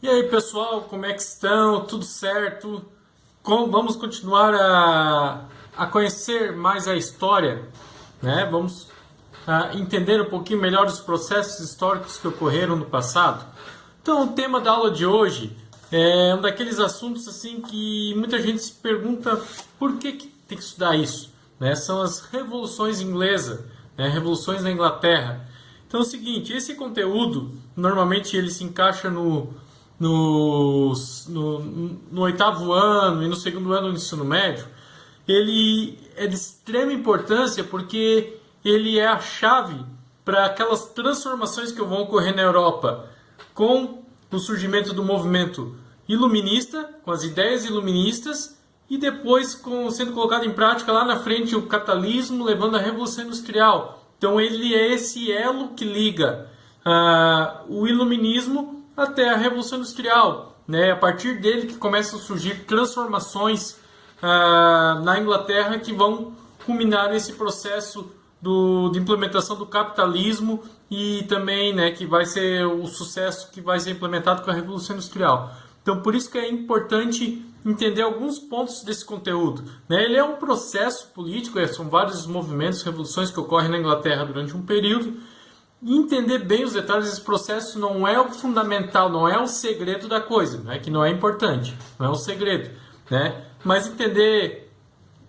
E aí pessoal, como é que estão? Tudo certo? Vamos continuar a conhecer mais a história, né? Vamos entender um pouquinho melhor os processos históricos que ocorreram no passado. Então, o tema da aula de hoje é um daqueles assuntos assim que muita gente se pergunta por que tem que estudar isso, né? São as revoluções inglesas, né? Revoluções na Inglaterra. Então é o seguinte, esse conteúdo normalmente ele se encaixa no oitavo ano e no segundo ano do ensino médio. Ele é de extrema importância porque ele é a chave para aquelas transformações que vão ocorrer na Europa com o surgimento do movimento iluminista, com as ideias iluministas, e depois sendo colocado em prática lá na frente o capitalismo, levando à Revolução Industrial. Então ele é esse elo que liga o iluminismo até a Revolução Industrial, né? A partir dele que começam a surgir transformações na Inglaterra que vão culminar nesse processo de implementação do capitalismo e também, né, que vai ser o sucesso que vai ser implementado com a Revolução Industrial. Então, por isso que é importante entender alguns pontos desse conteúdo, né? Ele é um processo político, são vários movimentos, revoluções que ocorrem na Inglaterra durante um período. E entender bem os detalhes desse processo não é o fundamental, não é o segredo da coisa, né? Que não é importante, não é o segredo, né? Mas entender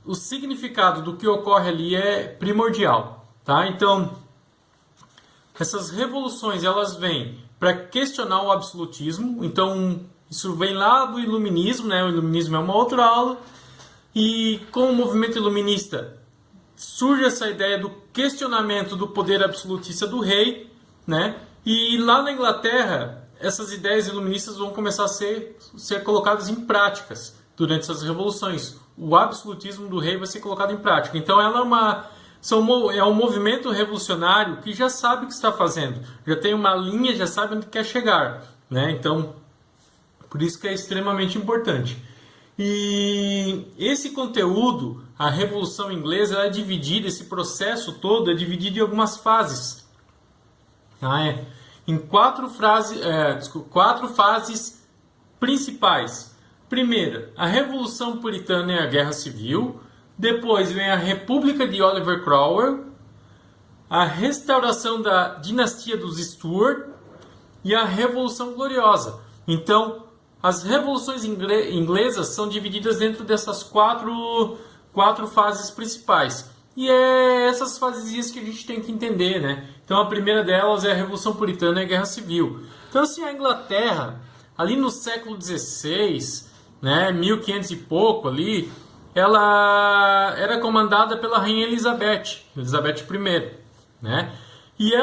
o significado do que ocorre ali é primordial, tá? Então, essas revoluções elas vêm para questionar o absolutismo. Então, isso vem lá do iluminismo, né? O iluminismo é uma outra aula. E com o movimento iluminista surge essa ideia do questionamento do poder absolutista do rei, né? E lá na Inglaterra, essas ideias iluministas vão começar a ser colocadas em práticas durante essas revoluções. O absolutismo do rei vai ser colocado em prática. Então ela é um movimento revolucionário que já sabe o que está fazendo, já tem uma linha, já sabe onde quer chegar, né? Então, por isso que é extremamente importante. E esse conteúdo, a Revolução Inglesa, ela é dividida, esse processo todo é dividido em algumas fases. Em quatro fases principais. Primeira, a Revolução Puritana e a Guerra Civil. Depois vem a República de Oliver Cromwell, a restauração da dinastia dos Stuart e a Revolução Gloriosa. Então, as revoluções inglesas são divididas dentro dessas quatro fases principais. E é essas fases que a gente tem que entender, né? Então a primeira delas é a Revolução Puritana e a Guerra Civil. Então assim, a Inglaterra, ali no século XVI, né, 1500 e pouco ali, ela era comandada pela Rainha Elizabeth I, né? E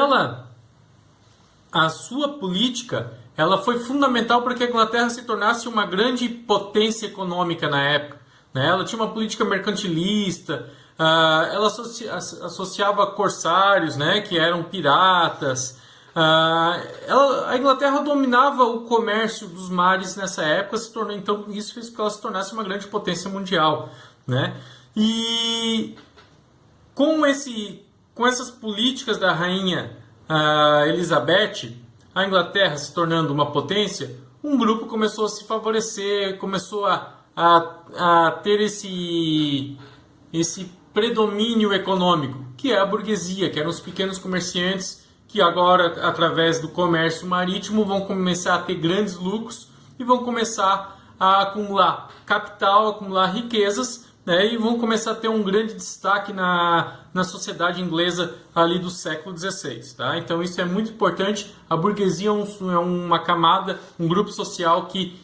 a sua política, ela foi fundamental para que a Inglaterra se tornasse uma grande potência econômica na época, né? Ela tinha uma política mercantilista, ela associava corsários, né, que eram piratas. A Inglaterra dominava o comércio dos mares nessa época, então isso fez com que ela se tornasse uma grande potência mundial, né? E com essas políticas da Rainha Elizabeth, a Inglaterra se tornando uma potência, um grupo começou a se favorecer, começou a ter esse predomínio econômico, que é a burguesia, que eram os pequenos comerciantes que agora, através do comércio marítimo, vão começar a ter grandes lucros e vão começar a acumular capital, acumular riquezas, né, e vão começar a ter um grande destaque na sociedade inglesa ali do século XVI. Tá? Então isso é muito importante. A burguesia é uma camada, um grupo social que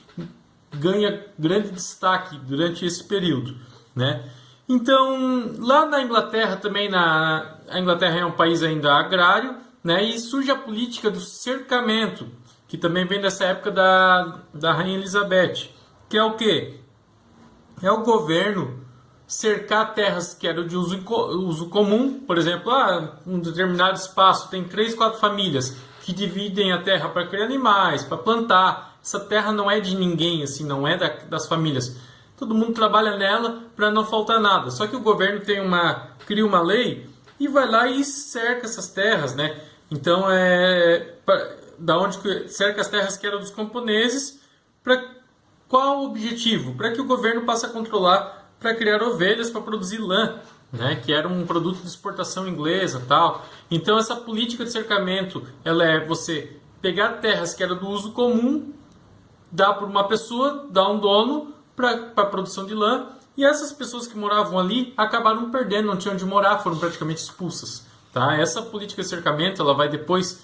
ganha grande destaque durante esse período, né? Então, lá na Inglaterra também, a Inglaterra é um país ainda agrário, né? E surge a política do cercamento, que também vem dessa época da Rainha Elizabeth, que é o quê? É o governo cercar terras que eram de uso comum. Por exemplo, um determinado espaço tem 3, 4 famílias que dividem a terra para criar animais, para plantar. Essa terra não é de ninguém, assim, não é das famílias. Todo mundo trabalha nela para não faltar nada. Só que o governo cria uma lei e vai lá e cerca essas terras, né? Então, da onde cerca as terras que eram dos camponeses. Para qual o objetivo? Para que o governo passe a controlar, para criar ovelhas para produzir lã, né, que era um produto de exportação inglesa, tal. Então essa política de cercamento, ela é você pegar terras que eram do uso comum, dar para uma pessoa, dar um dono para a produção de lã, e essas pessoas que moravam ali acabaram perdendo, não tinham onde morar, foram praticamente expulsas. Tá? Essa política de cercamento, ela vai depois,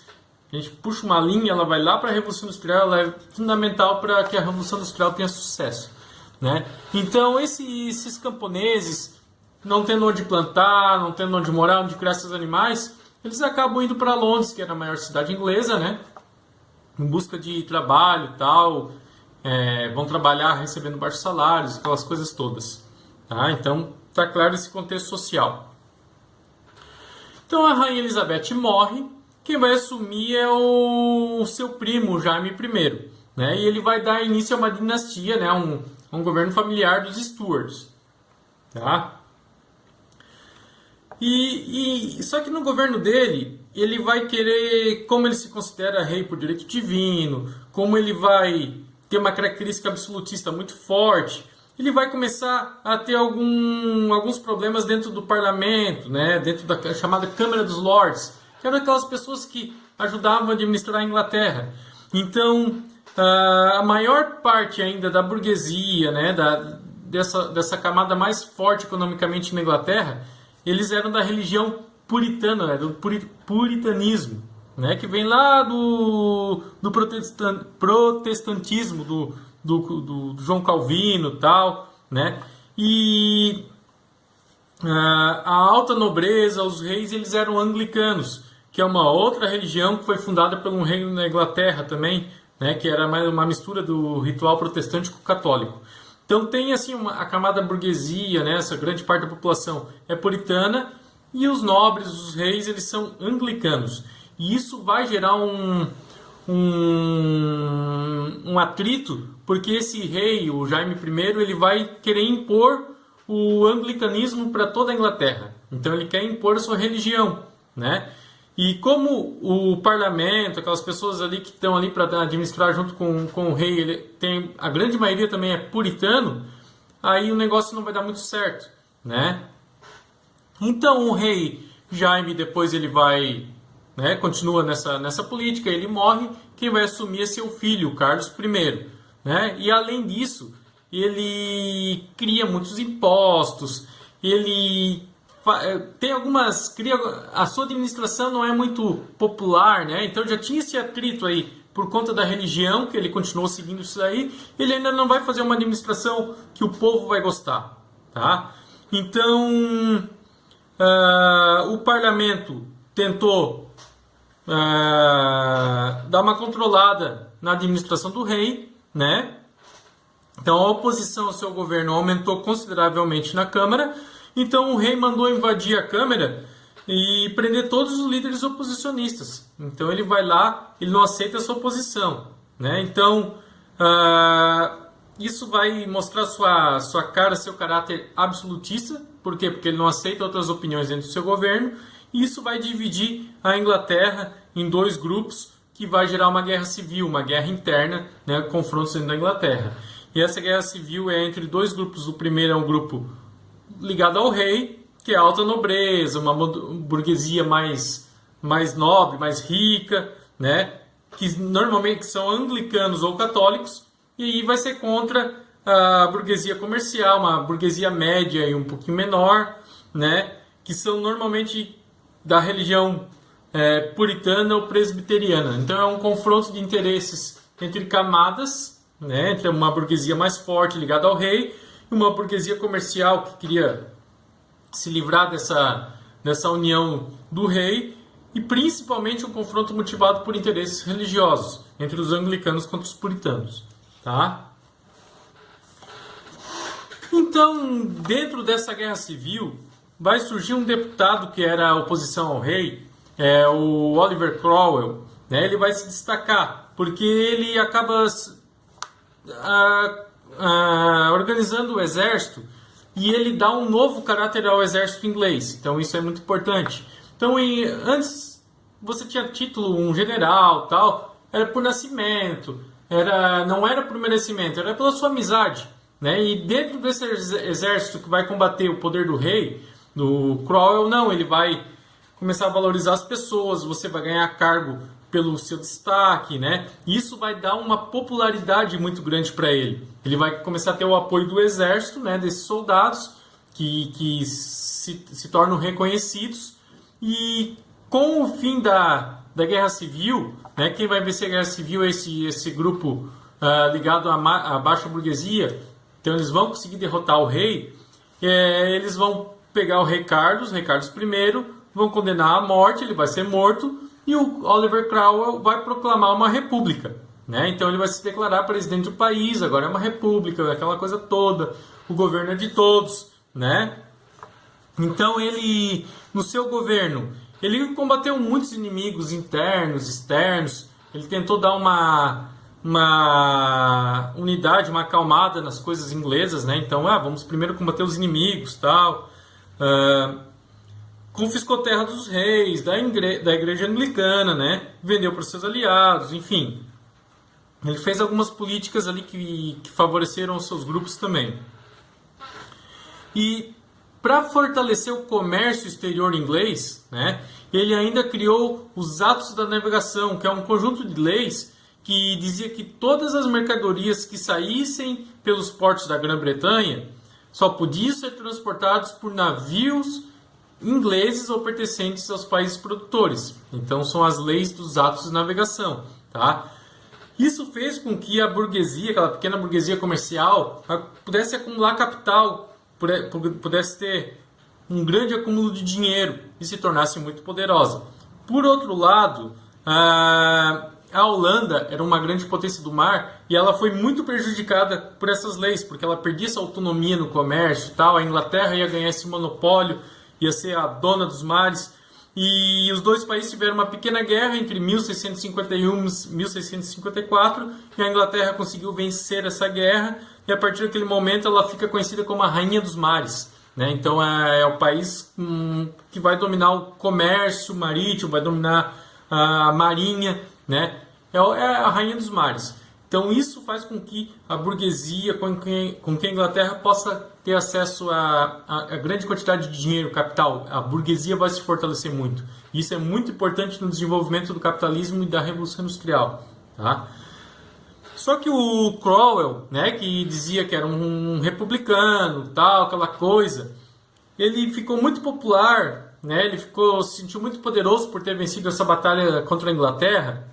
a gente puxa uma linha, ela vai lá para a Revolução Industrial, ela é fundamental para que a Revolução Industrial tenha sucesso. Né? Então esses camponeses, não tendo onde plantar, não tendo onde morar, onde criar seus animais, eles acabam indo para Londres, que era a maior cidade inglesa, né? Em busca de trabalho e tal, vão trabalhar recebendo baixos salários, aquelas coisas todas. Tá? Então, está claro esse contexto social. Então, a Rainha Elizabeth morre, quem vai assumir é o seu primo, Jaime I. Né? E ele vai dar início a uma dinastia, né? um governo familiar dos Stuarts. Tá? Só que no governo dele, ele vai querer, como ele se considera rei por direito divino, como ele vai ter uma característica absolutista muito forte, ele vai começar a ter alguns problemas dentro do parlamento, né, dentro da chamada Câmara dos Lords, que eram aquelas pessoas que ajudavam a administrar a Inglaterra. Então, a maior parte ainda da burguesia, né, dessa camada mais forte economicamente na Inglaterra, eles eram da religião puritana, do puritanismo, né, que vem lá do protestantismo do João Calvino e tal, né, e a alta nobreza, os reis, eles eram anglicanos, que é uma outra religião que foi fundada por um rei na Inglaterra também, né, que era uma mistura do ritual protestante com o católico. Então tem assim a camada burguesia, né, essa grande parte da população é puritana, e os nobres, os reis, eles são anglicanos. E isso vai gerar um atrito, porque esse rei, o Jaime I, ele vai querer impor o anglicanismo para toda a Inglaterra. Então ele quer impor a sua religião, né? E como o parlamento, aquelas pessoas ali que estão ali para administrar junto com o rei, a grande maioria também é puritano, aí o negócio não vai dar muito certo, né? Então o rei Jaime depois ele vai, né, continua nessa política, ele morre, quem vai assumir é seu filho, Carlos I, né? E além disso, ele cria muitos impostos, ele tem a sua administração não é muito popular, né? Então já tinha esse atrito aí por conta da religião, que ele continuou seguindo isso aí, ele ainda não vai fazer uma administração que o povo vai gostar, tá? Então, o parlamento tentou dar uma controlada na administração do rei, né? Então a oposição ao seu governo aumentou consideravelmente na Câmara. Então o rei mandou invadir a Câmara e prender todos os líderes oposicionistas. Então ele vai lá, ele não aceita essa oposição, né? Então isso vai mostrar sua cara, seu caráter absolutista. Por quê? Porque ele não aceita outras opiniões dentro do seu governo. E isso vai dividir a Inglaterra em dois grupos, que vai gerar uma guerra civil, uma guerra interna, né? Confrontos dentro da Inglaterra. E essa guerra civil é entre dois grupos. O primeiro é um grupo ligado ao rei, que é a alta nobreza, uma burguesia mais nobre, mais rica, né? Que normalmente são anglicanos ou católicos, e aí vai ser contra a burguesia comercial, uma burguesia média e um pouquinho menor, né? Que são normalmente da religião puritana ou presbiteriana. Então é um confronto de interesses entre camadas, né? Entre uma burguesia mais forte ligada ao rei uma burguesia comercial que queria se livrar dessa união do rei, e principalmente um confronto motivado por interesses religiosos entre os anglicanos contra os puritanos, tá? Então, dentro dessa guerra civil, vai surgir um deputado que era a oposição ao rei, o Oliver Cromwell, né? Ele vai se destacar porque ele acaba organizando o exército, e ele dá um novo caráter ao exército inglês. Então isso é muito importante. Então antes você tinha título, um general, tal, era por nascimento, não era por merecimento, era pela sua amizade. Né? E dentro desse exército que vai combater o poder do rei, do Cromwell, não, ele vai começar a valorizar as pessoas, você vai ganhar cargo pelo seu destaque, né? Isso vai dar uma popularidade muito grande para ele. Ele vai começar a ter o apoio do exército, né, desses soldados que se tornam reconhecidos. E com o fim da Guerra Civil, né, quem vai vencer a Guerra Civil é esse grupo ligado à baixa burguesia. Então eles vão conseguir derrotar o rei. Eles vão pegar o rei Carlos I, vão condenar à morte, ele vai ser morto, e o Oliver Cromwell vai proclamar uma república. Né? Então ele vai se declarar presidente do país, agora é uma república, aquela coisa toda, o governo é de todos. Né? Então ele, no seu governo, ele combateu muitos inimigos internos, externos, ele tentou dar uma unidade, uma acalmada nas coisas inglesas, né? Então, vamos primeiro combater os inimigos, tal. Confiscou terra dos reis, da igreja anglicana, né? Vendeu para os seus aliados, enfim. Ele fez algumas políticas ali que favoreceram os seus grupos também. E para fortalecer o comércio exterior inglês, né? Ele ainda criou os Atos da Navegação, que é um conjunto de leis que dizia que todas as mercadorias que saíssem pelos portos da Grã-Bretanha só podiam ser transportados por navios ingleses ou pertencentes aos países produtores. Então são as leis dos atos de navegação. Tá? Isso fez com que a burguesia, aquela pequena burguesia comercial, pudesse acumular capital, pudesse ter um grande acúmulo de dinheiro e se tornasse muito poderosa. Por outro lado, a Holanda era uma grande potência do mar e ela foi muito prejudicada por essas leis, porque ela perdia essa autonomia no comércio e tal. A Inglaterra ia ganhar esse monopólio, ia ser a dona dos mares. E os dois países tiveram uma pequena guerra entre 1651 e 1654 e a Inglaterra conseguiu vencer essa guerra e a partir daquele momento ela fica conhecida como a Rainha dos Mares. Né? Então é o país que vai dominar o comércio marítimo, vai dominar a marinha, né? É a rainha dos mares. Então isso faz com que a burguesia, com que a Inglaterra possa ter acesso a grande quantidade de dinheiro, capital. A burguesia vai se fortalecer muito. Isso é muito importante no desenvolvimento do capitalismo e da Revolução Industrial. Tá? Só que o Cromwell, né, que dizia que era um republicano, tal, aquela coisa, ele ficou muito popular, né, ele se sentiu muito poderoso por ter vencido essa batalha contra a Inglaterra.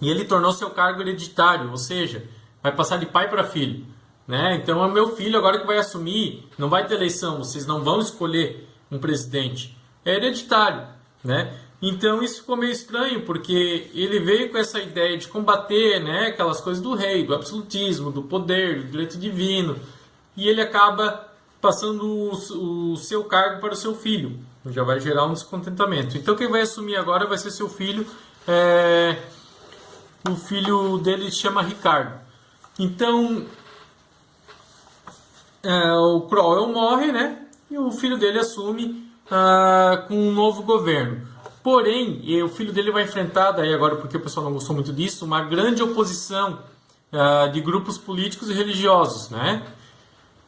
E ele tornou seu cargo hereditário, ou seja, vai passar de pai para filho. Né? Então é o meu filho agora que vai assumir, não vai ter eleição, vocês não vão escolher um presidente. É hereditário. Né? Então isso ficou meio estranho, porque ele veio com essa ideia de combater, né, aquelas coisas do rei, do absolutismo, do poder, do direito divino. E ele acaba passando o seu cargo para o seu filho. Já vai gerar um descontentamento. Então quem vai assumir agora vai ser seu filho. O filho dele se chama Ricardo. Então, o Cromwell morre, né? E o filho dele assume com um novo governo. Porém, o filho dele vai enfrentar, daí agora porque o pessoal não gostou muito disso, uma grande oposição de grupos políticos e religiosos, né?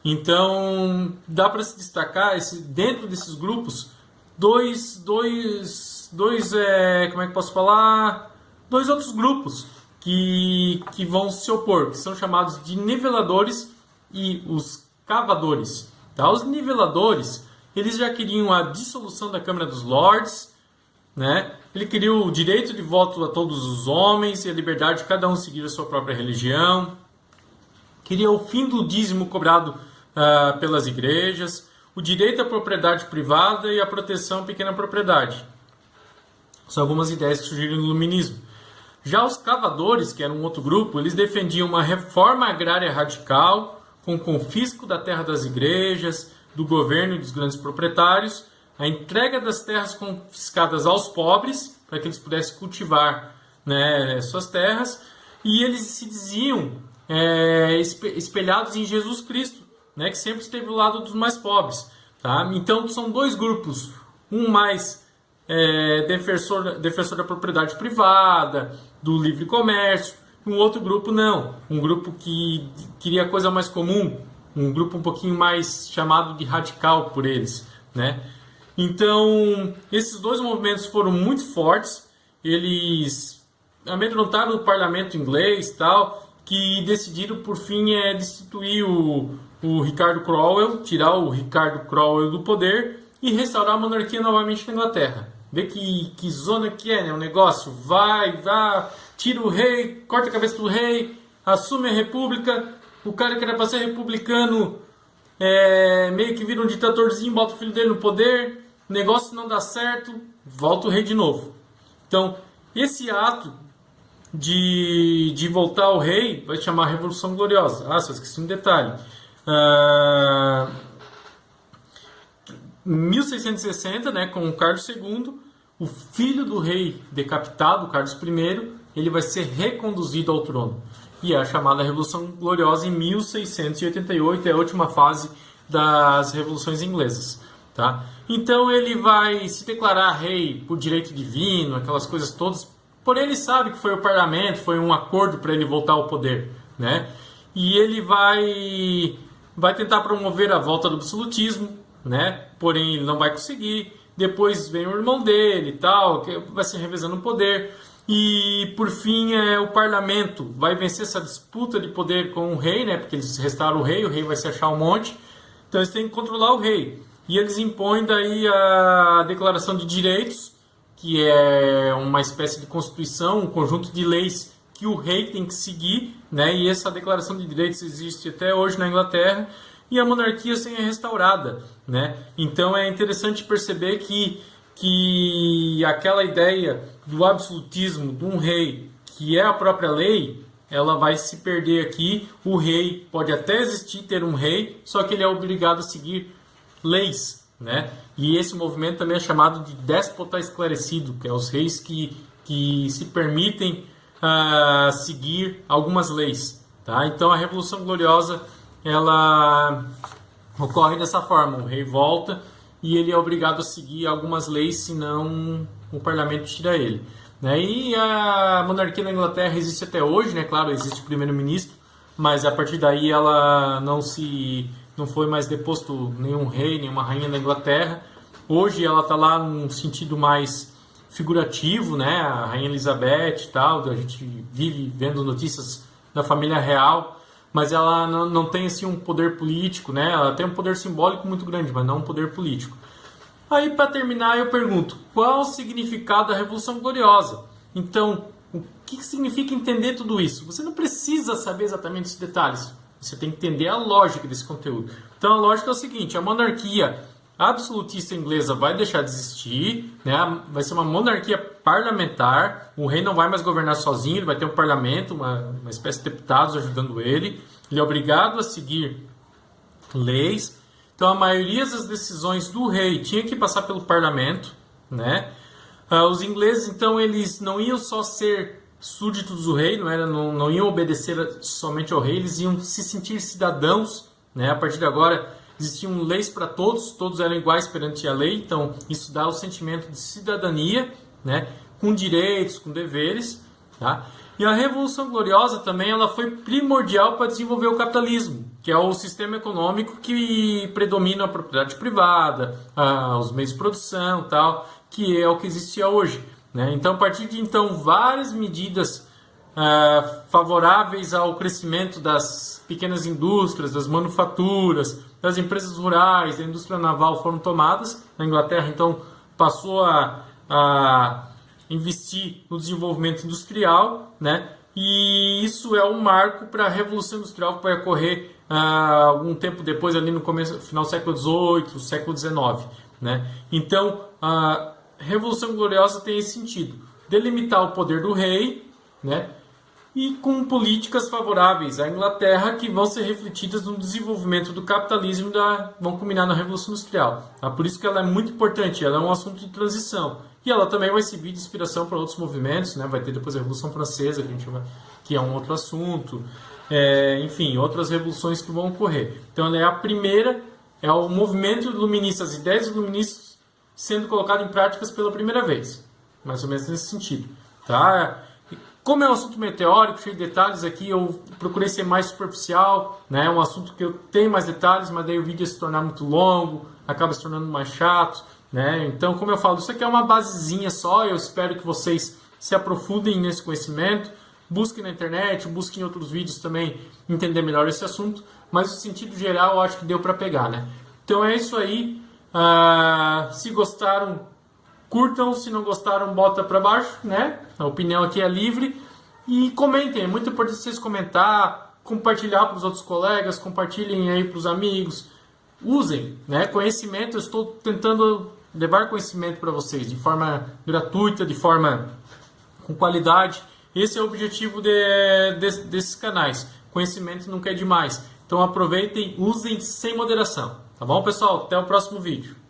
Então, dá para se destacar, dentro desses grupos, dois como é que posso falar? Dois outros grupos que vão se opor, que são chamados de niveladores e os cavadores. Tá? Os niveladores, eles já queriam a dissolução da Câmara dos Lords, né? Ele queria o direito de voto a todos os homens e a liberdade de cada um seguir a sua própria religião. Queria o fim do dízimo cobrado pelas igrejas, o direito à propriedade privada e a proteção à pequena propriedade. São algumas ideias que surgiram no Iluminismo. Já os cavadores, que eram um outro grupo, eles defendiam uma reforma agrária radical, com confisco da terra das igrejas, do governo e dos grandes proprietários, a entrega das terras confiscadas aos pobres, para que eles pudessem cultivar, né, suas terras, e eles se diziam espelhados em Jesus Cristo, né, que sempre esteve ao lado dos mais pobres. Tá? Então são dois grupos, um mais defensor da propriedade privada, do livre comércio. Um outro grupo não, um grupo que queria coisa mais comum, um grupo um pouquinho mais chamado de radical por eles, né? Então, esses dois movimentos foram muito fortes, eles amedrontaram o parlamento inglês, tal, que decidiram por fim destituir o Ricardo Cromwell, tirar o Ricardo Cromwell do poder e restaurar a monarquia novamente na Inglaterra. Vê que zona que é, né? O negócio vai, tira o rei, corta a cabeça do rei, assume a república, o cara que era para ser republicano meio que vira um ditadorzinho, bota o filho dele no poder, o negócio não dá certo, volta o rei de novo. Então, esse ato de voltar ao rei vai chamar Revolução Gloriosa. Ah, só esqueci um detalhe. 1660, né, com o Carlos II, o filho do rei decapitado, Carlos I, ele vai ser reconduzido ao trono. E é a chamada Revolução Gloriosa em 1688, é a última fase das revoluções inglesas. Tá? Então ele vai se declarar rei por direito divino, aquelas coisas todas. Porém ele sabe que foi o parlamento, foi um acordo para ele voltar ao poder. Né? E ele vai tentar promover a volta do absolutismo, né? Porém ele não vai conseguir. Depois vem o irmão dele e tal, que vai se revezando o poder. E por fim o parlamento vai vencer essa disputa de poder com o rei, né? Porque eles restaram o rei vai se achar um monte. Então eles têm que controlar o rei. E eles impõem daí a Declaração de Direitos, que é uma espécie de constituição, um conjunto de leis que o rei tem que seguir, né? E essa Declaração de Direitos existe até hoje na Inglaterra. E a monarquia assim é restaurada, né? Então é interessante perceber que aquela ideia do absolutismo de um rei, que é a própria lei, ela vai se perder aqui. O rei pode até existir, ter um rei, só que ele é obrigado a seguir leis, né? E esse movimento também é chamado de déspota esclarecido, que é os reis que se permitem seguir algumas leis, tá? Então a Revolução Gloriosa ela ocorre dessa forma: o rei volta e ele é obrigado a seguir algumas leis, senão o parlamento tira ele, né? E a monarquia na Inglaterra existe até hoje, né? Claro, existe o primeiro-ministro, mas a partir daí ela não foi mais deposto nenhum rei, nenhuma rainha da Inglaterra. Hoje ela está lá num sentido mais figurativo, né? A rainha Elizabeth e tal, a gente vive vendo notícias da família real, mas ela não tem assim um poder político, né? Ela tem um poder simbólico muito grande, mas não um poder político. Aí, para terminar, eu pergunto, qual o significado da Revolução Gloriosa? Então, o que significa entender tudo isso? Você não precisa saber exatamente os detalhes, você tem que entender a lógica desse conteúdo. Então, a lógica é o seguinte: a monarquia absolutista inglesa vai deixar de existir, né? Vai ser uma monarquia parlamentar, o rei não vai mais governar sozinho, ele vai ter um parlamento, uma espécie de deputados ajudando ele é obrigado a seguir leis. Então a maioria das decisões do rei tinha que passar pelo parlamento, né? Os ingleses, então, eles não iam só ser súditos do rei, não iam obedecer somente ao rei, eles iam se sentir cidadãos, né? A partir de agora existiam leis para todos eram iguais perante a lei, então isso dá o sentimento de cidadania, né? Com direitos, com deveres, tá? E a Revolução Gloriosa também ela foi primordial para desenvolver o capitalismo, que é o sistema econômico que predomina a propriedade privada, os meios de produção, tal, que é o que existia hoje, né? Então, a partir de então, várias medidas favoráveis ao crescimento das pequenas indústrias, das manufaturas, das empresas rurais, da indústria naval foram tomadas. Na Inglaterra, então, passou a investir no desenvolvimento industrial, né? E isso é um marco para a Revolução Industrial que vai ocorrer algum tempo depois, ali no começo, final do século XVIII, século XIX, né? Então, a Revolução Gloriosa tem esse sentido: delimitar o poder do rei, né? E com políticas favoráveis à Inglaterra que vão ser refletidas no desenvolvimento do capitalismo vão culminar na Revolução Industrial. Tá? Por isso que ela é muito importante, ela é um assunto de transição. E ela também vai servir de inspiração para outros movimentos, né? Vai ter depois a Revolução Francesa, que é um outro assunto. Enfim, outras revoluções que vão ocorrer. Então ela é a primeira, é o movimento iluminista, as ideias iluministas sendo colocado em práticas pela primeira vez. Mais ou menos nesse sentido. Tá? Como é um assunto meio teórico, cheio de detalhes aqui, eu procurei ser mais superficial, né? É um assunto que eu tenho mais detalhes, mas daí o vídeo ia se tornar muito longo, acaba se tornando mais chato, né? Então, como eu falo, isso aqui é uma basezinha só, eu espero que vocês se aprofundem nesse conhecimento, busquem na internet, busquem em outros vídeos também entender melhor esse assunto, mas no sentido geral eu acho que deu para pegar, né? Então é isso aí, se gostaram, curtam, se não gostaram, bota para baixo, né? A opinião aqui é livre. E comentem, é muito importante vocês comentar, compartilhar para os outros colegas, compartilhem aí para os amigos. Usem, né? Conhecimento, eu estou tentando levar conhecimento para vocês de forma gratuita, de forma com qualidade. Esse é o objetivo desses canais. Conhecimento nunca é demais. Então aproveitem, usem sem moderação. Tá bom, pessoal? Até o próximo vídeo.